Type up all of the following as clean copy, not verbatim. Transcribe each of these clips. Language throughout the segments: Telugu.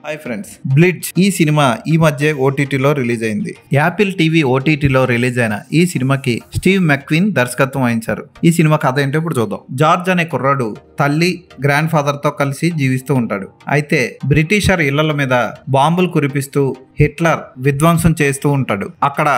హాయ్ ఫ్రెండ్స్, బ్లిడ్జ్ ఈ సినిమా ఈ మధ్య ఓటీటీలో రిలీజ్ అయింది. యాపిల్ టీవీ ఓటీటీలో రిలీజ్ అయిన ఈ సినిమాకి స్టీవ్ మెక్విన్ దర్శకత్వం వహించారు. ఈ సినిమా కథ ఏంటో ఇప్పుడు చూద్దాం. జార్జ్ అనే కుర్రాడు తల్లి, గ్రాండ్ ఫాదర్ తో కలిసి జీవిస్తూ ఉంటాడు. అయితే బ్రిటిషర్ ఇళ్ల మీద బాంబులు కురిపిస్తూ హిట్లర్ విధ్వంసం చేస్తూ ఉంటాడు. అక్కడ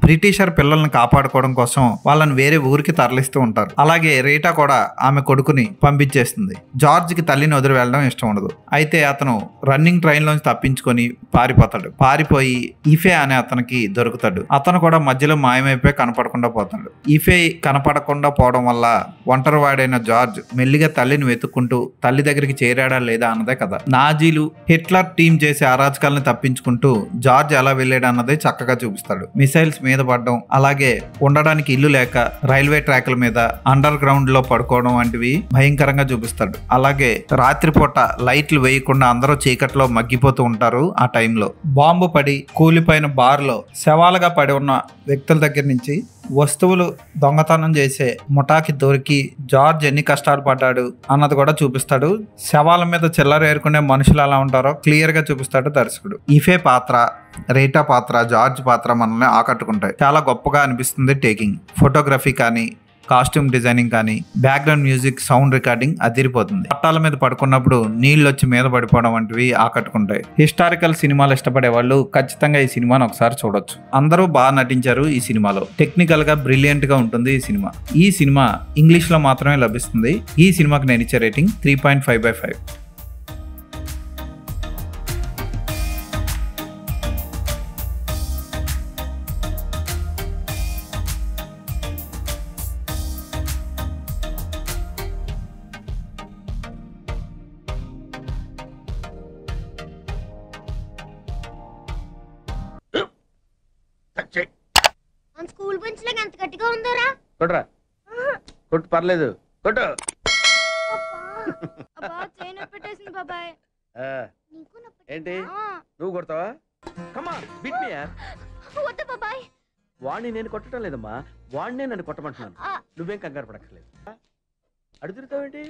బ్రిటిషర్ పిల్లల్ని కాపాడుకోవడం కోసం వాళ్ళని వేరే ఊరికి తరలిస్తూ ఉంటారు. అలాగే రీటా కూడా ఆమె కొడుకుని పంపించేస్తుంది. జార్జ్ కి తల్లిని వదిలి వెళ్ళడం ఇష్టం ఉండదు. అయితే అతను రన్నింగ్ ట్రైన్ లోంచి తప్పించుకొని పారిపోతాడు. పారిపోయి ఇఫే అనే అతనికి దొరుకుతాడు. అతను కూడా మధ్యలో మాయమైపోయి కనపడకుండా పోతాడు. ఇఫే కనపడకుండా పోవడం వల్ల ఒంటరివాడైన జార్జ్ మెల్లిగా తల్లిని వెతుక్కుంటూ తల్లి దగ్గరికి చేరాడా లేదా అన్నదే కదా. నాజీలు హిట్లర్ టీం చేసే అరాచకాలను తప్పించుకుంటూ జార్జ్ ఎలా వెళ్ళాడు అన్నదే చక్కగా చూపిస్తాడు. మిసైల్స్ మీద పడడం, అలాగే ఉండడానికి ఇల్లు లేక రైల్వే ట్రాక్ల మీద అండర్ గ్రౌండ్ లో పడుకోవడం వంటివి భయంకరంగా చూపిస్తాడు. అలాగే రాత్రిపూట లైట్లు వేయకుండా అందరూ చీకట్లో మగ్గిపోతూ ఉంటారు. ఆ టైంలో బాంబు పడి కూలిపోయిన బార్లో శవాలుగా పడి ఉన్న వ్యక్తుల దగ్గర నుంచి వస్తువులు దొంగతనం చేసే ముఠాకి దొరికి జార్జ్ ఎన్ని కష్టాలు పడ్డాడు అన్నది కూడా చూపిస్తాడు. శవాల మీద చిల్లరేరుకునే మనుషులు ఎలా ఉంటారో క్లియర్ గా చూపిస్తాడు దర్శకుడు. ఇఫే పాత్ర, రీటా పాత్ర, జార్జ్ పాత్ర మనల్ని ఆకట్టుకుంటాయి. చాలా గొప్పగా అనిపిస్తుంది. టేకింగ్, ఫోటోగ్రఫీ కానీ, కాస్ట్యూమ్ డిజైనింగ్ కానీ, బ్యాక్గ్రౌండ్ మ్యూజిక్, సౌండ్ రికార్డింగ్ అదిరిపోతుంది. పట్టాల మీద పడుకున్నప్పుడు నీళ్ళు వచ్చి మీద పడిపోవడం వంటివి ఆకట్టుకుంటాయి. హిస్టారికల్ సినిమాలు ఇష్టపడే వాళ్ళు ఖచ్చితంగా ఈ సినిమాను ఒకసారి చూడొచ్చు. అందరూ బాగా నటించారు ఈ సినిమాలో. టెక్నికల్ గా బ్రిలియంట్ గా ఉంటుంది ఈ సినిమా. ఈ సినిమా ఇంగ్లీష్ లో మాత్రమే లభిస్తుంది. ఈ సినిమాకి నేను ఇచ్చే రేటింగ్ 3.5/5. స్కూల్ బెంచ్ లాగా ఎంత గట్టిగా ఉందోరా? కొట్రా, కొట్టు, పర్లేదు, కొట్టు. బాబాయ్ ఏంటి నువ్వు కొడతావా? కమా బిట్ మీ యార్. వద్దు బాబాయ్. వాడిని నేను కొట్టడం లేదమ్మా, వాడినే నన్ను కొట్టమంటున్నాను. నువ్వేం కంగారు పడక్కర్లేదు. అడుగుతావేంటి?